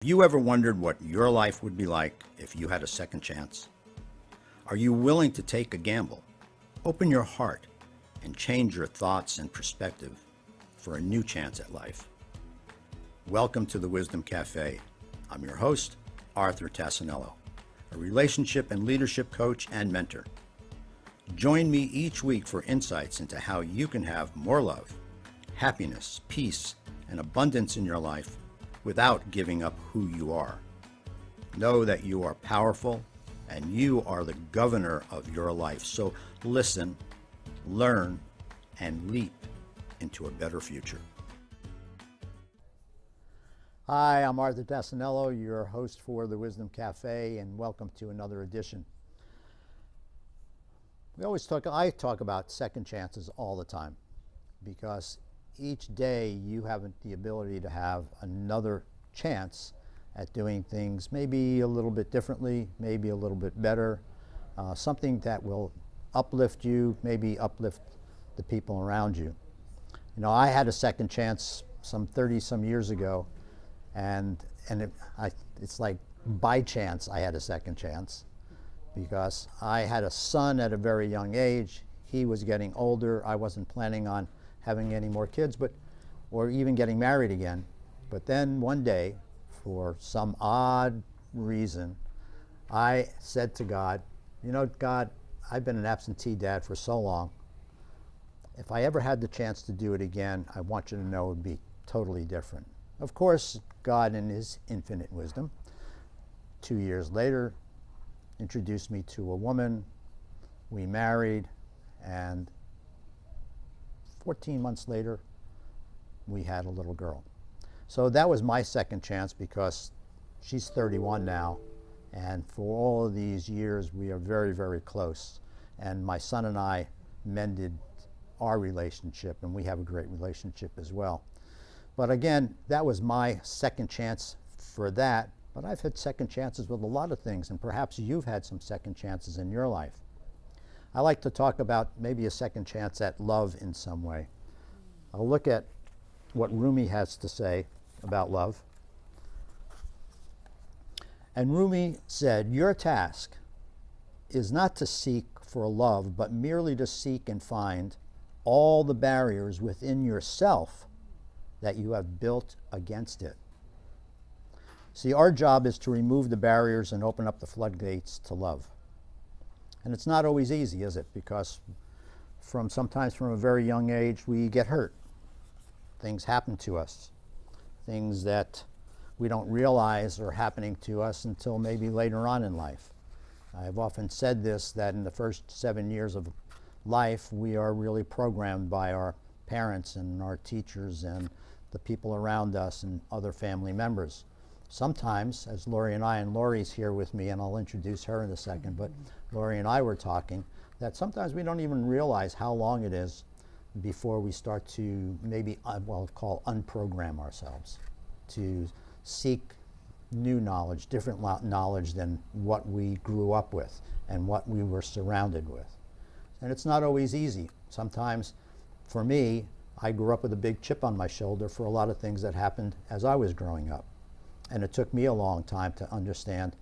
Have you ever wondered what your life would be like if you had a second chance? Are you willing to take a gamble, open your heart, and change your thoughts and perspective for a new chance at life? Welcome to the Wisdom Cafe. I'm your host, Arthur Tassinello, a relationship and leadership coach and mentor. Join me each week for insights into how you can have more love, happiness, peace, and abundance in your life without giving up who you are. Know that you are powerful and you are the governor of your life. So listen, learn, and leap into a better future. Hi, I'm Arthur Tassinello, your host for the Wisdom Cafe, and welcome to another edition. I talk about second chances all the time because each day you have the ability to have another chance at doing things maybe a little bit differently, maybe a little bit better, something that will uplift you, maybe uplift the people around you. You know, I had a second chance some 30 some years ago, and it's like by chance I had a second chance because I had a son at a very young age. He was getting older. I wasn't planning on having any more kids, or even getting married again. But then one day, for some odd reason, I said to God, you know, God, I've been an absentee dad for so long. If I ever had the chance to do it again, I want you to know it would be totally different. Of course, God, in his infinite wisdom, 2 years later, introduced me to a woman. We married, and 14 months later, we had a little girl. So that was my second chance because she's 31 now, and for all of these years, we are very, very close. And my son and I mended our relationship, and we have a great relationship as well. But again, that was my second chance for that. But I've had second chances with a lot of things, and perhaps you've had some second chances in your life. I like to talk about maybe a second chance at love in some way. I'll look at what Rumi has to say about love. And Rumi said, "Your task is not to seek for love, but merely to seek and find all the barriers within yourself that you have built against it." See, our job is to remove the barriers and open up the floodgates to love. And it's not always easy, is it? Because sometimes from a very young age, we get hurt. Things happen to us. Things that we don't realize are happening to us until maybe later on in life. I've often said this, that in the first 7 years of life, we are really programmed by our parents and our teachers and the people around us and other family members. Sometimes, as Lori and I, and Lori's here with me, and I'll introduce her in a second, but Lori and I were talking, that sometimes we don't even realize how long it is before we start to maybe, call unprogram ourselves, to seek new knowledge, different knowledge than what we grew up with and what we were surrounded with. And it's not always easy. Sometimes, for me, I grew up with a big chip on my shoulder for a lot of things that happened as I was growing up. And it took me a long time to understand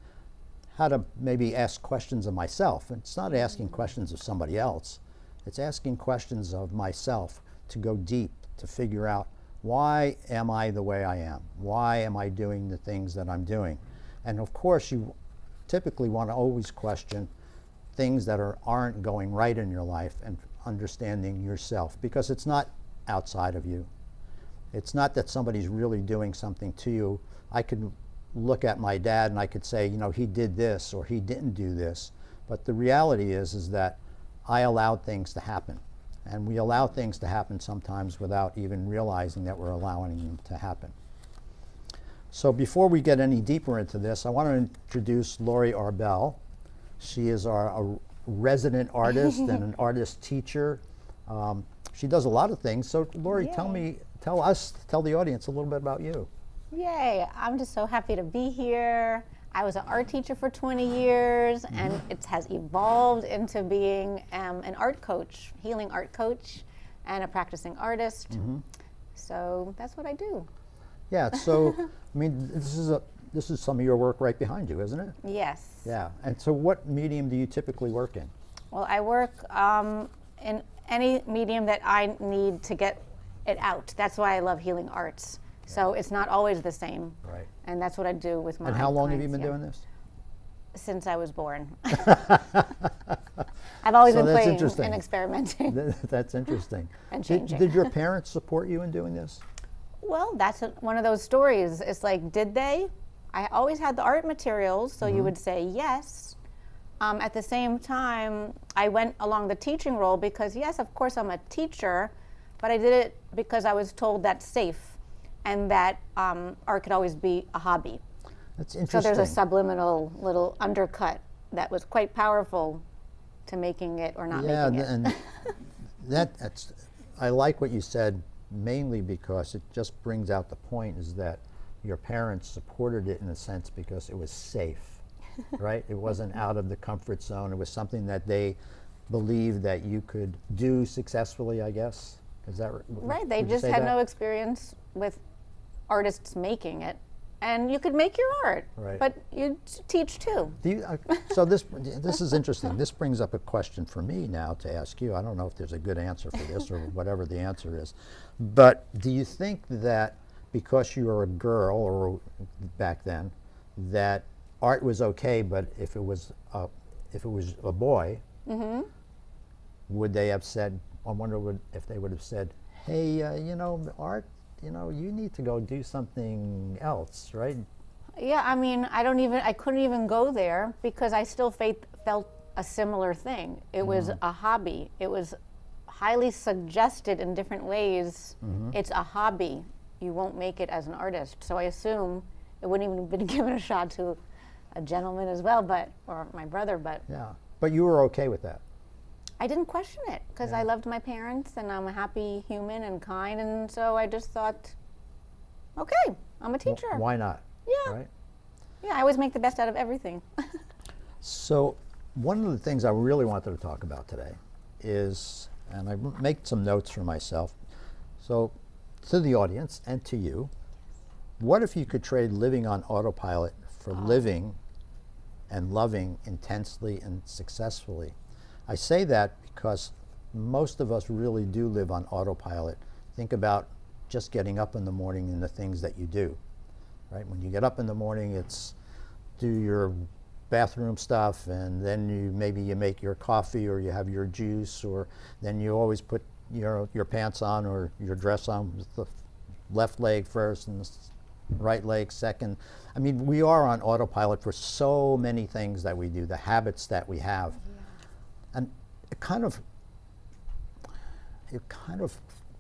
how to maybe ask questions of myself. It's not asking questions of somebody else. It's asking questions of myself to go deep, to figure out, why am I the way I am? Why am I doing the things that I'm doing? And of course, you typically want to always question things that aren't going right in your life and understanding yourself, because it's not outside of you. It's not that somebody's really doing something to you. I could look at my dad and I could say, you know, he did this or he didn't do this. But the reality is that I allowed things to happen. And we allow things to happen sometimes without even realizing that we're allowing them to happen. So before we get any deeper into this, I want to introduce Lori Arbel. She is a resident artist and an artist teacher. She does a lot of things. So Lori, Yay. tell the audience a little bit about you. Yay, I'm just so happy to be here. I was an art teacher for 20 years, and it has evolved into being an art coach, healing art coach, and a practicing artist. So that's what I do. Yeah, so I mean, this is this is some of your work right behind you, isn't it? Yes. Yeah. And so what medium do you typically work in? Well, I work in any medium that I need to get it out. That's why I love healing arts. So it's not always the same. Right. And that's what I do with my And how long have you clients, been yeah. doing this? Since I was born. I've always So been that's playing interesting. and experimenting. That's interesting. And Did, changing. did your parents support you in doing this? Well, that's one of those stories. It's like, did they? I always had the art materials, so you would say yes. At the same time, I went along the teaching role because, yes, of course, I'm a teacher, but I did it because I was told that's safe and that art could always be a hobby. That's So interesting. there's a subliminal little undercut that was quite powerful to making it or not Yeah, making it. and that's, I like what you said mainly because it just brings out the point is that your parents supported it in a sense because it was safe, right? It wasn't out of the comfort zone. It was something that they believed that you could do successfully, I guess. Is that Right, they would you just say had that? no experience with artists making it. And you could make your art, Right. but you teach too. Do you, so this is interesting. This brings up a question for me now to ask you. I don't know if there's a good answer for this or whatever the answer is, but do you think that because you were a girl or back then, that art was okay, but if it was a boy, would they have said? I wonder if they would have said, "Hey, art. You need to go do something else, right?" Yeah, I mean, I couldn't even go there because I still felt a similar thing. It was a hobby. It was highly suggested in different ways. It's a hobby. You won't make it as an artist. So I assume it wouldn't even have been given a shot to a gentleman as well, or my brother, but Yeah, but you were okay with that. I didn't question it because I loved my parents and I'm a happy human and kind, and so I just thought, okay, I'm a teacher. Why not? Yeah. Right. Yeah, I always make the best out of everything. So one of the things I really wanted to talk about today is, and I make some notes for myself. So to the audience and to you, what if you could trade living on autopilot for living and loving intensely and successfully? I say that because most of us really do live on autopilot. Think about just getting up in the morning and the things that you do, right? When you get up in the morning, it's do your bathroom stuff, and then maybe you make your coffee or you have your juice, or then you always put your pants on or your dress on with the left leg first and the right leg second. I mean, we are on autopilot for so many things that we do, the habits that we have. And it kind of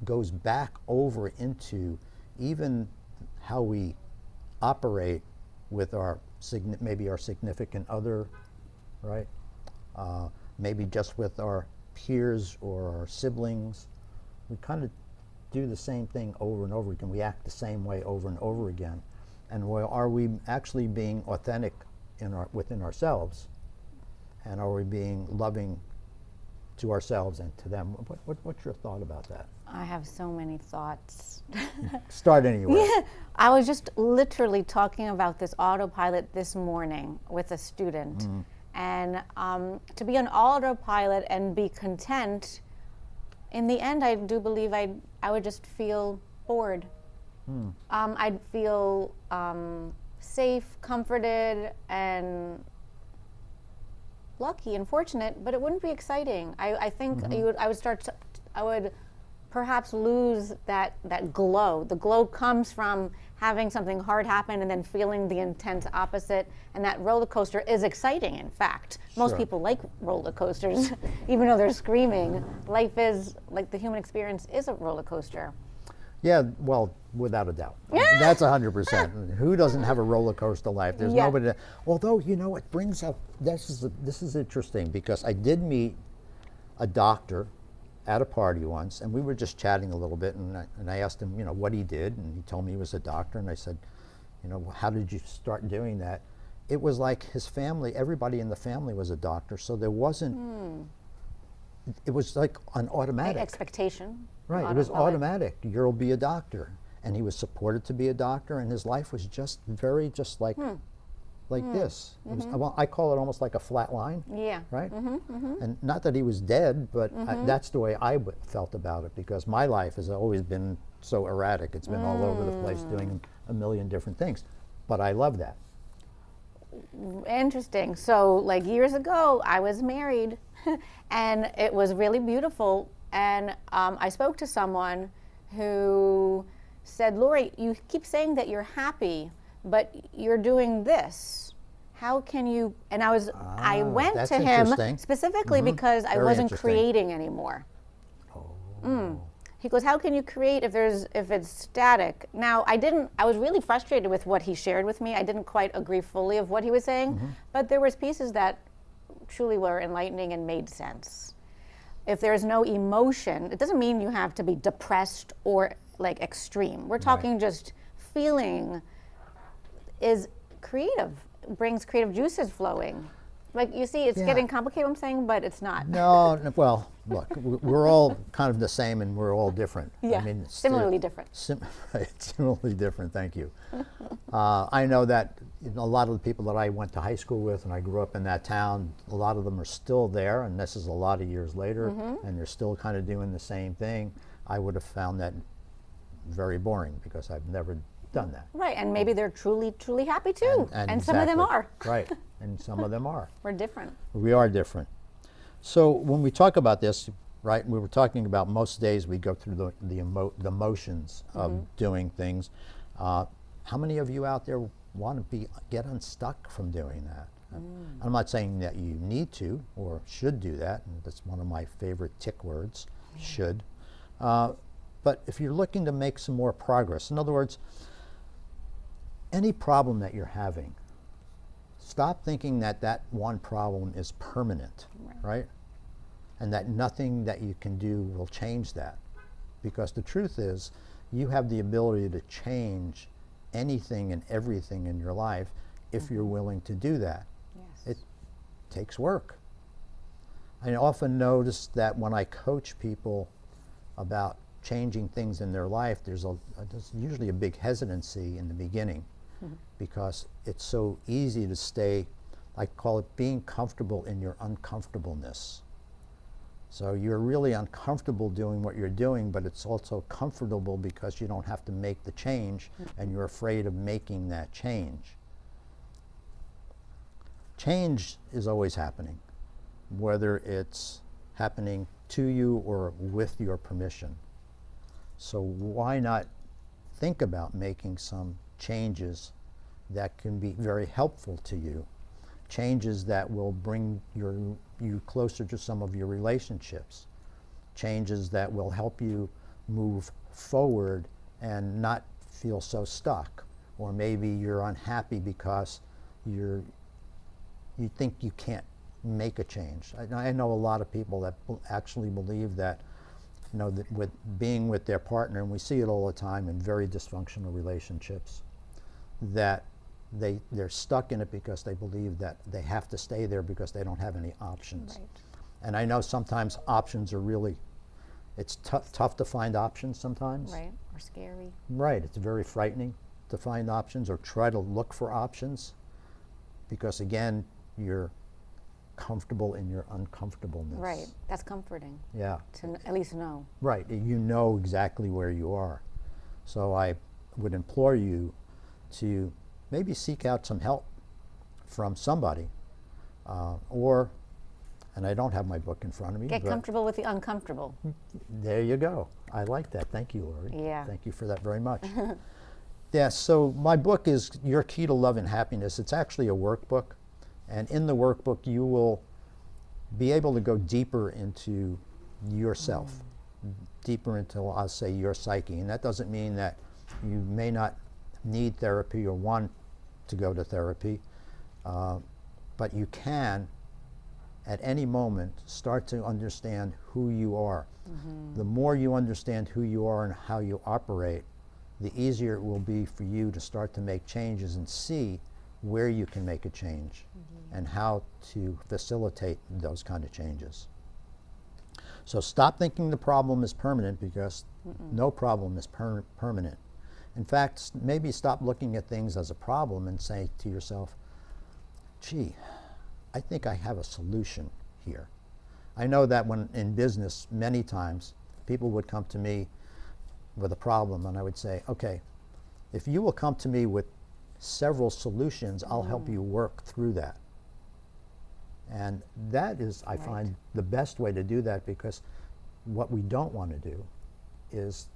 goes back over into even how we operate with maybe our significant other, right? Maybe just with our peers or our siblings. We kind of do the same thing over and over again. We act the same way over and over again. And are we actually being authentic within ourselves? And are we being loving to ourselves and to them? What's your thought about that? I have so many thoughts. Start anywhere. Yeah, I was just literally talking about this autopilot this morning with a student. And to be on autopilot and be content, in the end, I do believe I would just feel bored. I'd feel safe, comforted, and lucky and fortunate, but it wouldn't be exciting. I think I would perhaps lose that glow. The glow comes from having something hard happen and then feeling the intense opposite. And that roller coaster is exciting, in fact. Most Sure. people like roller coasters, even though they're screaming. Life is, like the human experience is a roller coaster. Yeah, well, without a doubt. That's 100%. Who doesn't have a roller coaster life? There's Yeah. nobody that, although, it brings up, this is interesting because I did meet a doctor at a party once, and we were just chatting a little bit, and I asked him, what he did, and he told me he was a doctor, and I said, how did you start doing that? It was like his family, everybody in the family was a doctor, so there wasn't, it was like an automatic. Expectation. Right, it was Autopilot. automatic. You'll be a doctor. and he was supported to be a doctor, and his life was just very, just like this. It was, well, I call it almost like a flat line, Yeah. right? And not that he was dead, but that's the way I felt about it, because my life has always been so erratic. It's been all over the place doing a million different things. But I love that. Interesting. So, like years ago, I was married, and it was really beautiful. And I spoke to someone who said, "Lori, you keep saying that you're happy, but you're doing this. How can you?" And I went that's to him interesting. specifically because I Very wasn't interesting. creating anymore. He goes, "How can you create if it's static?" Now, I was really frustrated with what he shared with me. I didn't quite agree fully of what he was saying, but there was pieces that truly were enlightening and made sense. If there's no emotion, it doesn't mean you have to be depressed or like extreme. We're talking just feeling is creative, brings creative juices flowing. Like, you see, it's getting complicated, what I'm saying, but it's not. No, well, look, we're all kind of the same, and we're all different. Yeah, I mean, similarly different. Right, similarly different, thank you. I know that a lot of the people that I went to high school with, and I grew up in that town, a lot of them are still there, and this is a lot of years later, and they're still kind of doing the same thing. I would have found that very boring, because I've never done that. Right, and maybe they're truly, truly happy too. And some of them are. Right, and some of them are. We're different. We are different. So when we talk about this, right, we were talking about most days we go through the motions of doing things. How many of you out there want to get unstuck from doing that? I'm not saying that you need to or should do that, and that's one of my favorite tick words, should. But if you're looking to make some more progress, in other words, any problem that you're having, stop thinking that that one problem is permanent, right? And that nothing that you can do will change that. Because the truth is, you have the ability to change anything and everything in your life if you're willing to do that. Yes. It takes work. I often notice that when I coach people about changing things in their life, there's usually a big hesitancy in the beginning, because it's so easy to stay, I call it being comfortable in your uncomfortableness. So you're really uncomfortable doing what you're doing, but it's also comfortable because you don't have to make the change, and you're afraid of making that change. Change is always happening, whether it's happening to you or with your permission. So why not think about making some changes that can be very helpful to you, changes that will bring you closer to some of your relationships, changes that will help you move forward and not feel so stuck. Or maybe you're unhappy because you think you can't make a change. I know a lot of people that actually believe that, you know, that with being with their partner, and we see it all the time in very dysfunctional relationships, that they're stuck in it because they believe that they have to stay there because they don't have any options. Right. And I know sometimes options are really, it's tough to find options sometimes. Right, or scary. Right, it's very frightening to find options or try to look for options, because again, you're comfortable in your uncomfortableness. Right, that's comforting. Yeah. To at least know. Right, you know exactly where you are. So I would implore you to maybe seek out some help from somebody, or, and I don't have my book in front of me. Get but comfortable with the uncomfortable. there you go. I like that. Thank you, Lori. Yeah. Thank you for that very much. Yeah, so my book is Your Key to Love and Happiness. It's actually a workbook. And in the workbook, you will be able to go deeper into yourself, deeper into, I'll say, your psyche. And that doesn't mean that you may not need therapy or want to go to therapy, but you can, at any moment, start to understand who you are. The more you understand who you are and how you operate, the easier it will be for you to start to make changes and see where you can make a change and how to facilitate those kind of changes. So stop thinking the problem is permanent, because no problem is permanent. In fact, maybe stop looking at things as a problem and say to yourself, gee, I think I have a solution here. I know that when in business, many times, people would come to me with a problem, and I would say, okay, if you will come to me with several solutions, I'll help you work through that. And that is, I find, the best way to do that, because what we don't want to do is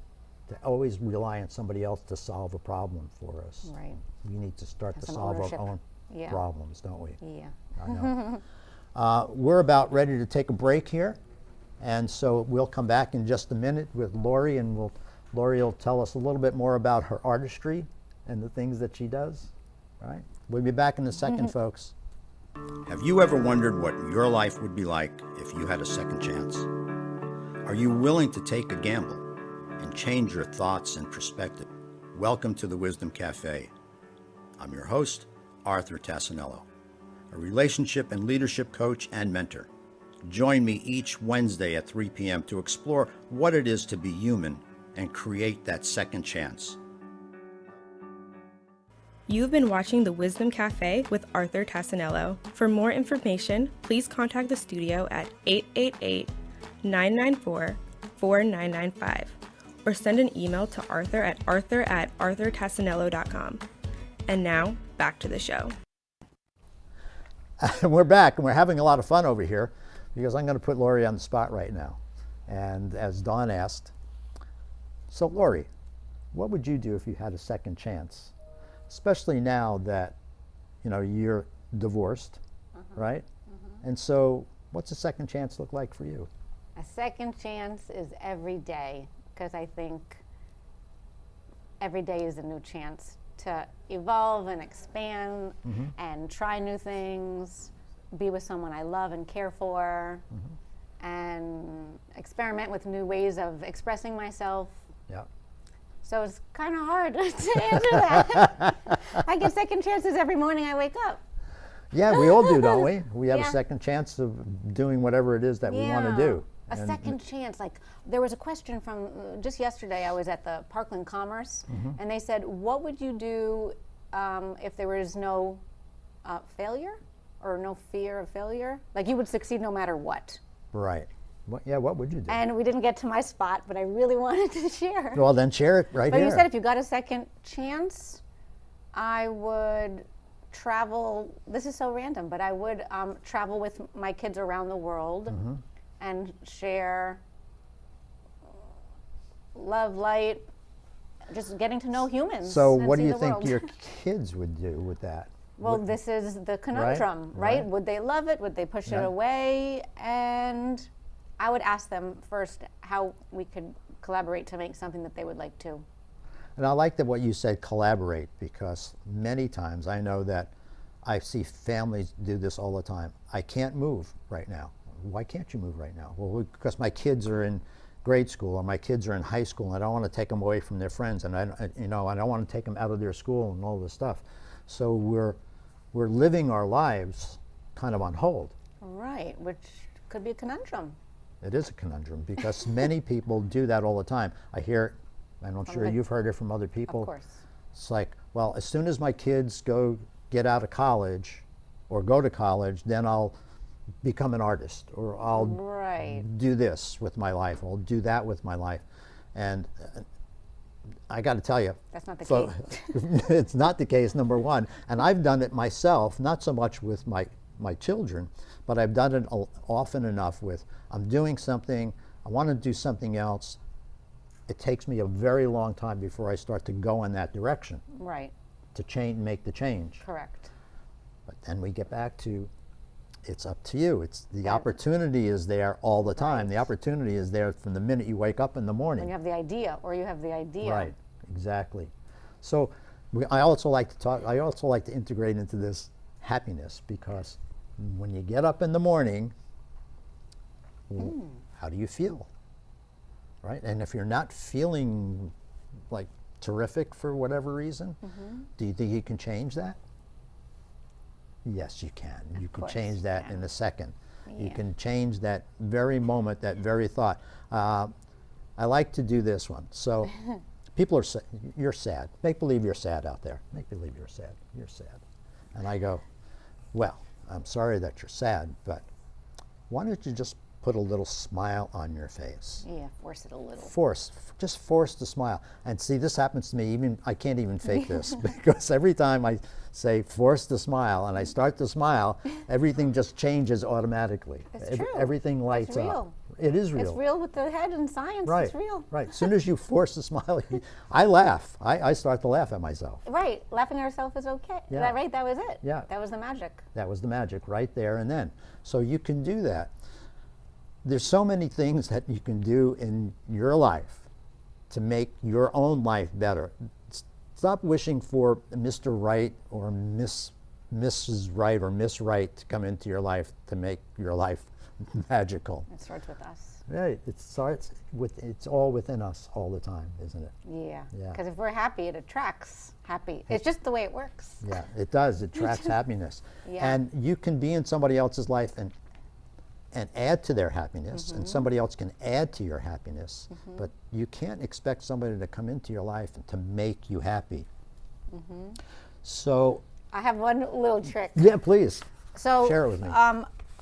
to always rely on somebody else to solve a problem for us. Right. We need to start Have to some solve ownership. our own Yeah. problems, don't we? Yeah. I know. We're about ready to take a break here, and so we'll come back in just a minute with Lori, and Lori will tell us a little bit more about her artistry and the things that she does. All right? We'll be back in a second, folks. Have you ever wondered what your life would be like if you had a second chance? Are you willing to take a gamble and change your thoughts and perspective? Welcome to the Wisdom Cafe. I'm your host, Arthur Tassinello, a relationship and leadership coach and mentor. Join me each Wednesday at 3 p.m. to explore what it is to be human and create that second chance. You've been watching The Wisdom Cafe with Arthur Tassinello. For more information, please contact the studio at 888-994-4995 or send an email to arthur@arthurtassinello.com. And now, back to the show. We're back, and we're having a lot of fun over here because I'm going to put Lori on the spot right now. And as Dawn asked, so Lori, what would you do if you had a second chance? Especially now that, you're divorced, right? And so what's a second chance look like for you? A second chance is every day, because I think every day is a new chance to evolve and expand and try new things, be with someone I love and care for, and experiment with new ways of expressing myself. Yeah. So it's kind of hard to answer that. I get second chances every morning I wake up. Yeah, we all do, don't we? We have Yeah. a second chance of doing whatever it is that we want to do. A second chance. Like, there was a question from just yesterday. I was at the Parkland Commerce, and they said, what would you do if there was no failure or no fear of failure? Like, you would succeed no matter what. Right. What would you do? And we didn't get to my spot, but I really wanted to share. Well, then share it right But here. you said if you got a second chance, I would travel. This is so random, but I would travel with my kids around the world and share love, light, just getting to know humans. So and what do see you the think world. your kids would do with that? Well, this is the conundrum, right? right. Would they love it? Would they push it Yeah. away? And I would ask them first how we could collaborate to make something that they would like to. And I like that what you said, collaborate, because many times I know that I see families do this all the time. I can't move right now. Why can't you move right now? Well, because my kids are in grade school or my kids are in high school, and I don't want to take them away from their friends, and I don't want to take them out of their school and all this stuff. So we're living our lives kind of on hold. Right, which could be a conundrum. It is a conundrum because many people do that all the time. I hear it, and I'm sure you've heard it from other people. Of course. It's like, well, as soon as my kids get out of college or go to college, then I'll become an artist, or I'll Right. do this with my life, I'll do that with my life. And I got to tell you, That's not the so case. it's not the case, number one. And I've done it myself, not so much with my children, but I've done it often enough with, I'm doing something, I want to do something else. It takes me a very long time before I start to go in that direction, Right, to make the change. correct. But then we get back to, it's up to you. It's the opportunity is there all the time. The opportunity is there from the minute you wake up in the morning. When you have the idea, or you have the idea. Right, exactly. So I also like to integrate into this happiness, because when you get up in the morning, how do you feel? Right? And if you're not feeling like terrific for whatever reason, do you think you can change that? Yes, you can. You can course change you that can. in a second. You Yeah. can change that very moment, that very thought. I like to do this one. So People are you're sad. Make believe you're sad out there. Make believe you're sad. You're sad. And I go, well, I'm sorry that you're sad, but why don't you just put a little smile on your face? Yeah, force it a little. Just force the smile. And see, this happens to me, I can't even fake this, because every time I say force the smile and I start to smile, everything just changes automatically. It's true. Everything lights It's real. up. It is real. It's real with the head and science. Right. It's real. Right. As soon as you force the smile, I laugh. I start to laugh at myself. Right. Laughing at yourself is okay. Yeah. Is that right? That was it. Yeah. That was the magic. That was the magic right there and then. So you can do that. There's so many things that you can do in your life to make your own life better. Stop wishing for Mr. Right or Mrs. Right or Miss Right to come into your life to make your life magical. It starts with us. Right. It's all within us all the time, isn't it? Yeah. Yeah. Because if we're happy, it attracts happy. It's just the way it works. Yeah, it does. It attracts happiness. Yeah. And you can be in somebody else's life and add to their happiness, and somebody else can add to your happiness, but you can't expect somebody to come into your life and to make you happy. So, I have one little trick. yeah, please. So, Share it with me.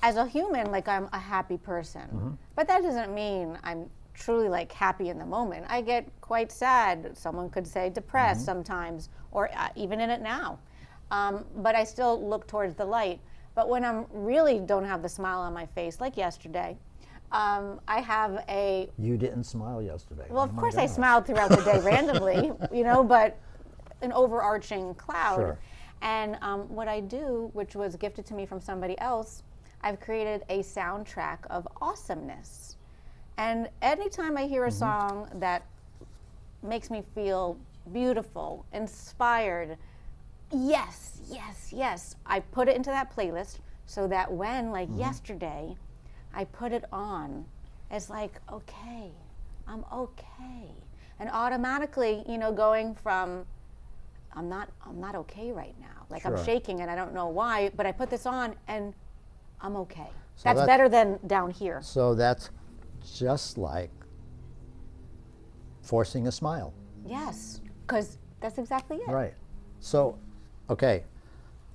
As a human, like I'm a happy person, but that doesn't mean I'm truly like happy in the moment. I get quite sad. Someone could say depressed sometimes, or even in it now. But I still look towards the light. But when I'm really don't have the smile on my face, like yesterday, I have a. You didn't smile yesterday. Well, Oh of my course I gosh. smiled throughout the day randomly, but an overarching cloud. Sure. And what I do, which was gifted to me from somebody else, I've created a soundtrack of awesomeness. And anytime I hear a song that makes me feel beautiful, inspired, yes, yes, yes, I put it into that playlist so that when, like yesterday, I put it on, it's like, okay, I'm okay. And automatically, going from I'm not okay right now. Like Sure. I'm shaking and I don't know why, but I put this on and I'm okay. So that's better than down here. So that's just like forcing a smile. Yes, because that's exactly it. Right. So, okay.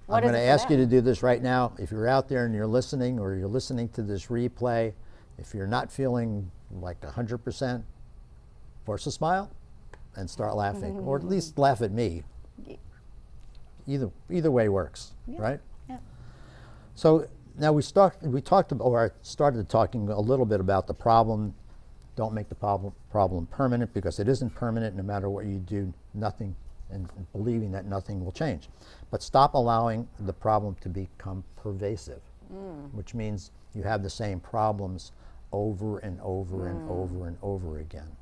What I'm is going to it for ask you them? to do this right now. If you're out there and you're listening, or you're listening to this replay, if you're not feeling like 100%, force a smile and start laughing, or at least laugh at me. Either way works, right? Yeah. So now we talked about, or I started talking a little bit about the problem. Don't make the problem permanent, because it isn't permanent. No matter what you do, nothing, and believing that nothing will change. But stop allowing the problem to become pervasive, which means you have the same problems over and over and over and over again.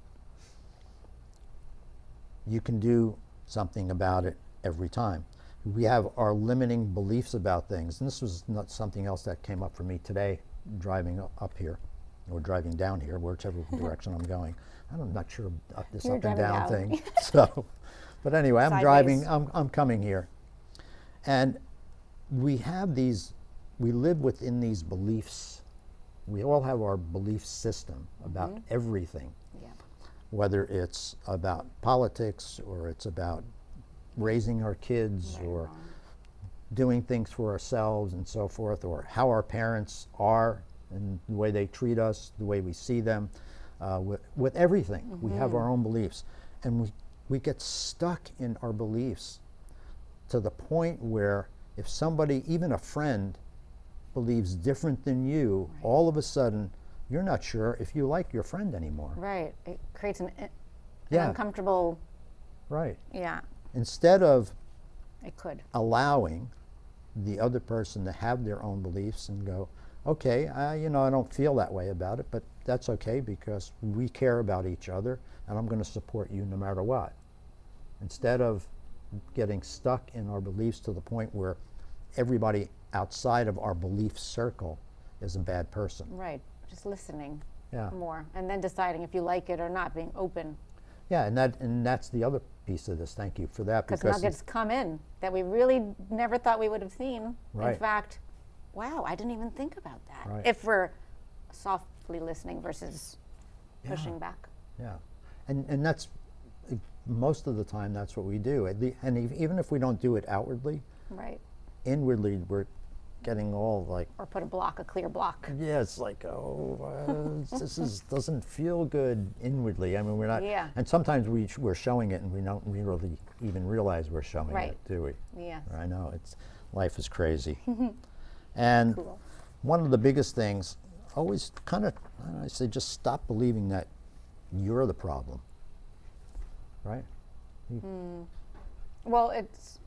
You can do something about it every time. We have our limiting beliefs about things, and this was not something else that came up for me today, driving up here, or driving down here, whichever direction I'm going. I'm not sure about this You're up and driving down down. thing. So, but anyway, I'm Sideways. driving. I'm coming here, and we live within these beliefs. We all have our belief system about everything, Yeah. whether it's about politics, or it's about raising our kids, Right, or wrong. doing things for ourselves and so forth, or how our parents are and the way they treat us, the way we see them. With everything, we have our own beliefs, and we get stuck in our beliefs to the point where if somebody, even a friend, believes different than you, all of a sudden you're not sure if you like your friend anymore. Right. It creates an Yeah. uncomfortable. Right. Yeah. Instead of It could. allowing the other person to have their own beliefs and go, okay, I don't feel that way about it, but that's okay, because we care about each other and I'm going to support you no matter what. Instead of getting stuck in our beliefs to the point where everybody outside of our belief circle is a bad person. Right. Just listening Yeah. more, and then deciding if you like it or not. Being open, Yeah, and that's the other piece of this. Thank you for that. because nuggets come in that we really never thought we would have seen. Right. In fact, wow, I didn't even think about that. Right. If we're softly listening versus pushing back. Yeah, and that's most of the time that's what we do. And even if we don't do it outwardly, Right. inwardly we're getting all like, Or put a clear block. yeah, it's like, doesn't feel good inwardly. I mean, we're not, Yeah. and sometimes we're showing it and we don't really even realize we're showing Right. it, do we? Yes. I know, life is crazy. And Cool. one of the biggest things, always kind of, I say, just stop believing that you're the problem, right? Well, it's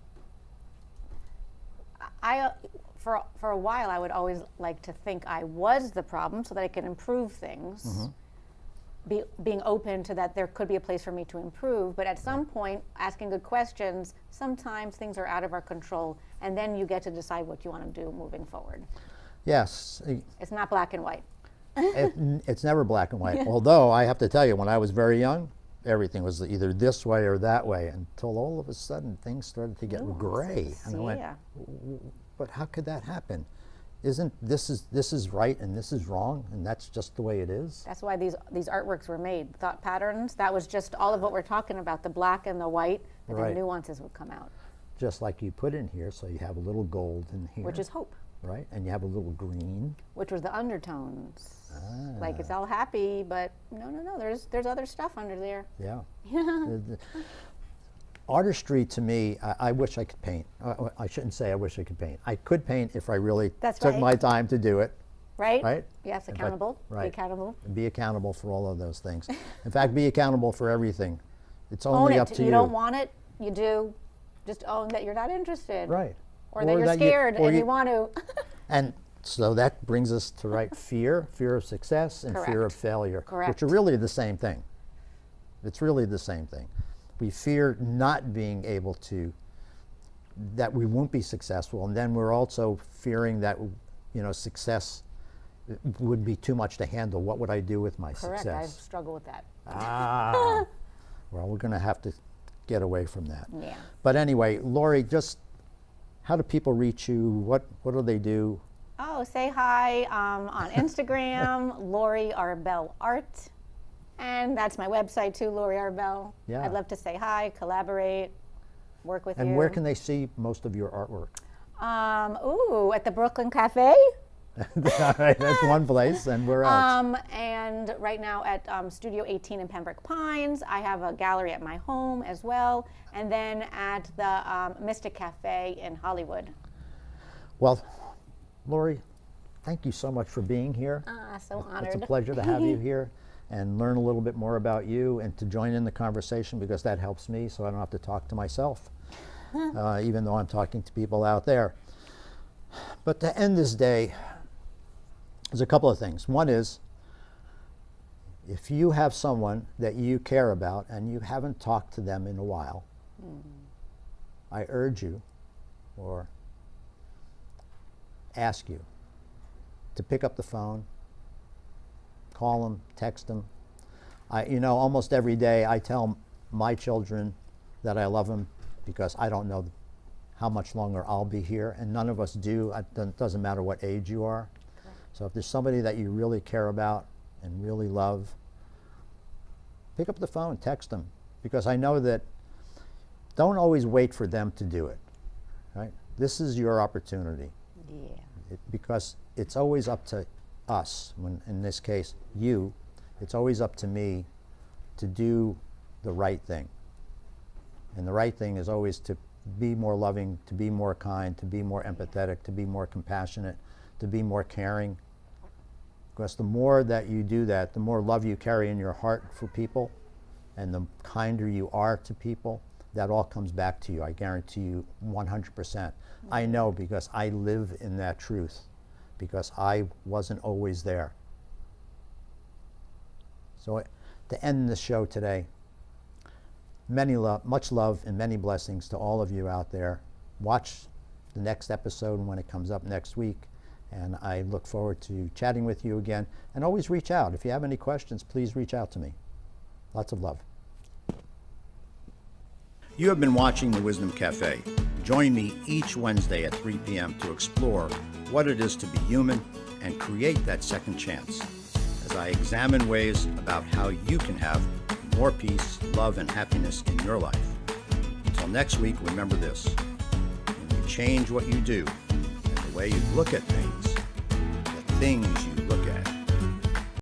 for a while I would always like to think I was the problem so that I could improve things. Being open to that there could be a place for me to improve, but at some point, asking good questions, sometimes things are out of our control, and then you get to decide what you want to do moving forward. Yes, It's not black and white. it's never black and white. Although I have to tell you, when I was very young, everything was either this way or that way, until all of a sudden things started to get gray. And I went, Yeah. but how could that happen? Isn't this is right and this is wrong, and that's just the way it is? That's why these artworks were made. Thought patterns, that was just all of what we're talking about, the black and the white, but Right. the nuances would come out, Just like you put in here, so you have a little gold in here, which is hope, right, and you have a little green. which was the undertones. Like it's all happy, but no, there's other stuff under there. Yeah. Artistry to me, I wish I could paint. I shouldn't say I wish I could paint. I could paint if I really That's took right. my time to do it. Right? Right? Yes, But- accountable. right. Be accountable. Be accountable for all of those things. In fact, be accountable for everything. It's Own only it. up to you you. don't want it, you do. Just own that you're not interested. Right. Or that you're scared and you want to. And so that brings us to fear of success and fear of Correct. failure, which Correct. are really the same thing. It's really the same thing. We fear not being able to, that we won't be successful, and then we're also fearing that, success would be too much to handle. What would I do with my Correct. I success? struggle with that. Well, we're going to have to get away from that. Yeah. But anyway, Lori, just how do people reach you? What do they do? Oh, say hi on Instagram, Lori Arbel Art. And that's my website too, Lori Arbel. Yeah. I'd love to say hi, collaborate, work with you. And where can they see most of your artwork? At the Brooklyn Cafe. That's one place, and where else? And right now at Studio 18 in Pembroke Pines. I have a gallery at my home as well. And then at the Mystic Cafe in Hollywood. Well, Lori, thank you so much for being here. So honored. It's a pleasure to have you here and learn a little bit more about you and to join in the conversation, because that helps me so I don't have to talk to myself, even though I'm talking to people out there. But to end this day, there's a couple of things. One is, if you have someone that you care about and you haven't talked to them in a while, I urge you, or ask you, to pick up the phone, call them, text them. Almost every day I tell my children that I love them, because I don't know how much longer I'll be here, and none of us do. It doesn't matter what age you are. So if there's somebody that you really care about and really love, pick up the phone, text them, because I know that don't always wait for them to do it, right? This is your opportunity. Yeah. Because it's always up to us, in this case, you, it's always up to me to do the right thing. And the right thing is always to be more loving, to be more kind, to be more empathetic, to be more compassionate, to be more caring. Because the more that you do that, the more love you carry in your heart for people, and the kinder you are to people, that all comes back to you. I guarantee you 100%. I know, because I live in that truth, because I wasn't always there. So to end the show today, much love and many blessings to all of you out there. Watch the next episode when it comes up next week, and I look forward to chatting with you again. And always reach out. If you have any questions, please reach out to me. Lots of love. You have been watching The Wisdom Cafe. Join me each Wednesday at 3 p.m. to explore what it is to be human and create that second chance, as I examine ways about how you can have more peace, love, and happiness in your life. Until next week, remember this. When you change what you do and the way you look at things, the things you